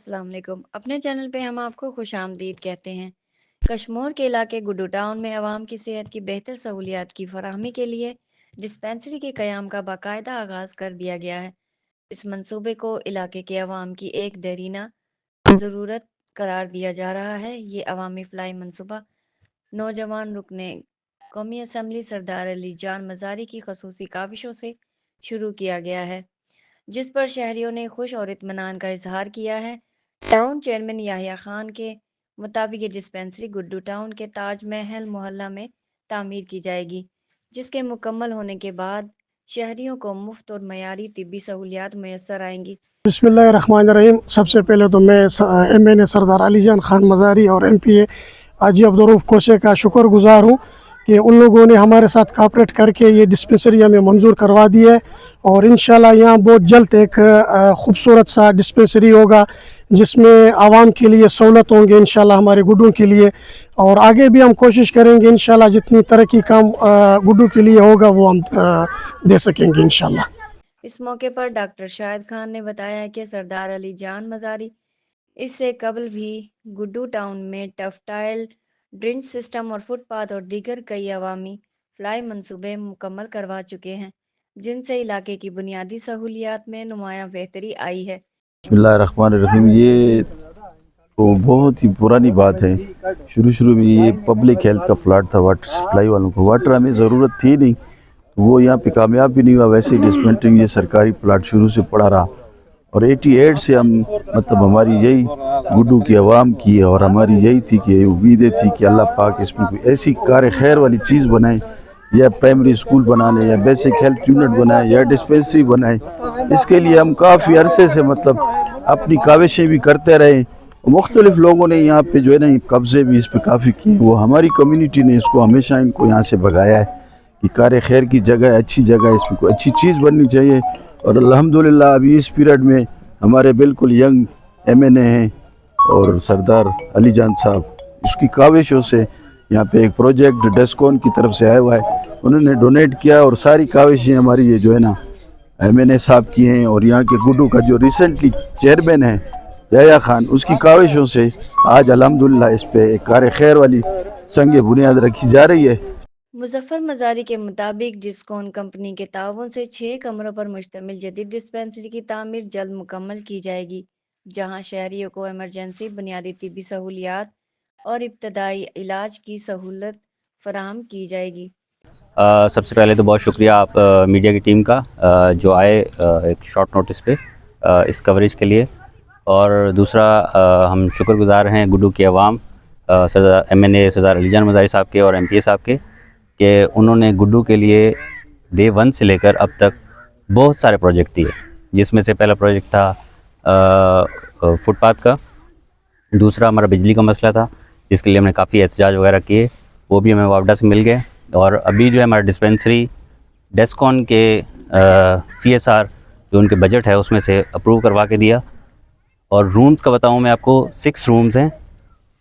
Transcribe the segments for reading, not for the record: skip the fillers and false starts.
السلام علیکم۔ اپنے چینل پہ ہم آپ کو خوش آمدید کہتے ہیں۔ کشمور کے علاقے گڈو ٹاؤن میں عوام کی صحت کی بہتر سہولیات کی فراہمی کے لیے ڈسپنسری کے قیام کا باقاعدہ آغاز کر دیا گیا ہے۔ اس منصوبے کو علاقے کے عوام کی ایک دیرینہ ضرورت قرار دیا جا رہا ہے۔ یہ عوامی فلاحی منصوبہ نوجوان رکن قومی اسمبلی سردار علی جان مزاری کی خصوصی کاوشوں سے شروع کیا گیا ہے، جس پر شہریوں نے خوش اور اطمینان کا اظہار کیا ہے۔ ٹاؤن چیئرمین یحییٰ خان کے مطابق یہ ڈسپنسری گڈو ٹاؤن کے تاج محل محلہ میں تعمیر کی جائے گی، جس کے مکمل ہونے کے بعد شہریوں کو مفت اور معیاری طبی سہولیات میسر آئیں گی۔ بسم اللہ الرحمن الرحیم۔ سب سے پہلے تو میں MNA سردار علی جان خان مزاری اور MP حاجی عبدالرؤف کوسے کا شکر گزار ہوں کہ ان لوگوں نے ہمارے ساتھ کوآپریٹ کر کے یہ ڈسپنسری ہمیں منظور کروا دی ہے، اور انشاءاللہ یہاں بہت جلد ایک خوبصورت سا ڈسپنسری ہوگا جس میں عوام کے لیے سہولت ہوں گے انشاءاللہ ہمارے گڈو کے لیے، اور آگے بھی ہم کوشش کریں گے انشاءاللہ جتنی ترقی کام گڈو کے لیے ہوگا وہ ہم دے سکیں گے انشاءاللہ۔ اس موقع پر ڈاکٹر شاہد خان نے بتایا کہ سردار علی جان مزاری اس سے قبل بھی گڈو ٹاؤن میں ٹفٹائل ڈرینیج سسٹم اور فٹ پاتھ اور دیگر کئی عوامی فلاحی منصوبے مکمل کروا چکے ہیں، جن سے علاقے کی بنیادی سہولیات میں نمایاں بہتری آئی ہے۔ بسم اللہ الرحمن الرحیم۔ یہ تو بہت ہی پرانی بات ہے۔ شروع میں یہ پبلک ہیلتھ کا پلاٹ تھا، واٹر سپلائی والوں کو واٹر ہمیں ضرورت تھی نہیں، وہ یہاں پہ کامیاب بھی نہیں ہوا۔ ویسے ڈسپنسری یہ سرکاری پلاٹ شروع سے پڑا رہا، اور 88 سے ہم ہماری یہی گڈو کی عوام کی اور ہماری یہی تھی کہ امیدیں تھی کہ اللہ پاک اس میں کوئی ایسی کار خیر والی چیز بنائے، یا پرائمری اسکول بنانے، یا بیسک ہیلتھ یونٹ بنائے، یا ڈسپنسری بنائے۔ اس کے لیے ہم کافی عرصے سے اپنی کاوشیں بھی کرتے رہے۔ مختلف لوگوں نے یہاں پہ جو ہے نا قبضے بھی اس پہ کافی کیے، وہ ہماری کمیونٹی نے اس کو ہمیشہ ان کو یہاں سے بھگایا ہے کہ کار خیر کی جگہ ہے، اچھی جگہ ہے، اس میں کوئی اچھی چیز بننی چاہیے۔ اور الحمدللہ ابھی اس پیریڈ میں ہمارے بالکل ینگ MNA ہیں اور سردار علی جان صاحب، اس کی کاوشوں سے یہاں پہ ایک پروجیکٹ ڈیسکون کی طرف سے آیا ہوا ہے، انہوں نے ڈونیٹ کیا، اور ساری کاوشیں ہماری یہ جو ہے نا MNA صاحب کی ہیں، اور یہاں کے گڈو کا جو ریسنٹلی چیئرمین ہے یحییٰ خان، اس کی کاوشوں سے آج الحمدللہ اس پہ ایک کار خیر والی سنگ بنیاد رکھی جا رہی ہے۔ مظفر مزاری کے مطابق ڈسکون کمپنی کے تعاون سے 6 کمروں پر مشتمل جدید ڈسپنسری کی تعمیر جلد مکمل کی جائے گی، جہاں شہریوں کو ایمرجنسی بنیادی طبی سہولیات اور ابتدائی علاج کی سہولت فراہم کی جائے گی۔ سب سے پہلے تو بہت شکریہ آپ میڈیا کی ٹیم کا جو آئے ایک شارٹ نوٹس پہ اس کوریج کے لیے، اور دوسرا ہم شکر گزار ہیں گڈو کے عوام، MNA سردار علی جان مزاری صاحب کے اور MPA صاحب کے، کہ انہوں نے گڈو کے لیے ڈے 1 سے لے کر اب تک بہت سارے پروجیکٹ دیے، جس میں سے پہلا پروجیکٹ تھا فٹ پاتھ کا، دوسرا ہمارا بجلی کا مسئلہ تھا جس کے لیے ہم نے کافی احتجاج وغیرہ کیے، وہ بھی ہمیں واپڈا سے مل گئے، اور ابھی جو ہے ہمارا ڈسپنسری ڈیسکون کے CSR جو ان کے بجٹ ہے اس میں سے اپروو کروا کے دیا، اور رومز کا بتاؤں میں آپ کو 6 رومز ہیں،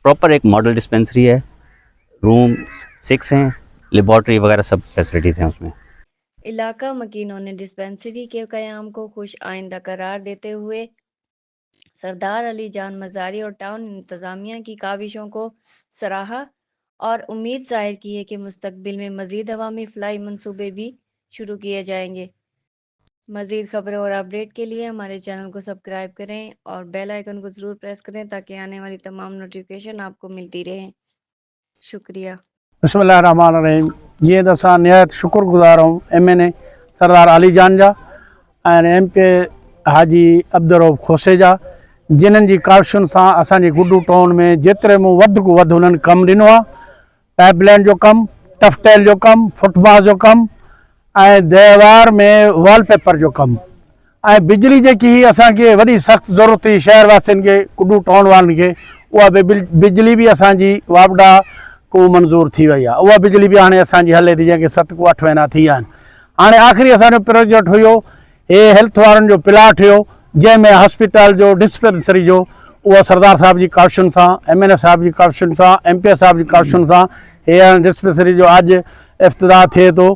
پراپر ایک ماڈل ڈسپنسری ہے، رومز 6 ہیں، لیبارٹری وغیرہ سب فیسلٹیز ہیں اس میں۔ علاقہ مکینوں نے ڈسپنسری کے قیام کو خوش آئندہ قرار دیتے ہوئے سردار علی جان مزاری اور ٹاؤن انتظامیہ کی کاوشوں کو سراہا اور امید ظاہر کی ہے کہ مستقبل میں مزید عوامی فلاحی منصوبے بھی شروع کیے جائیں گے۔ مزید خبروں اور اپڈیٹ کے لیے ہمارے چینل کو سبسکرائب کریں اور بیل آئیکن کو ضرور پریس کریں تاکہ آنے والی تمام نوٹیفیکیشن آپ کو ملتی رہیں۔ شکریہ۔ بسم اللہ الرحمن الرحیم۔ یہ دسا نہایت شکر گزار ہوں MNA سردار علی جان جا اور MPA حاجی عبدالرؤف کوسے جا، جنن جی کاوشن سے اساں گڈو ٹاؤن میں جترے موں ود کو ود انہن کم ڈنو ہے، پائپ لائن جو کم، ٹفٹیل جو کم، فٹ پاتھ جو کم، دیوار میں وال پیپر جو کم، بجلی جی ہی اساں کے وڈی سخت ضرورت تھی شہر واسن کے گڈو ٹاؤن والن کے، وہ بجلی بھی اساں جی واپڈا کو منظور تھی وئی ہے، وہ بجلی بھی ہاں اساں جی ہلے تھی جنہیں 7 کو 8 مہینہ تھی ہیں۔ ہاں آخری اساں پروجیکٹ ہوئیو یہ ہیلتھ وارن جو پلاٹ ہوئیو جن میں ہاسپٹل جو ڈسپنسری جو وہ سردار صاحب جی کاوشن سے، MNA صاحب جی کاوشن سے، MPA صاحب جی کاوشن سے یہ ڈسپنسری جو اج افتتاح تھے تو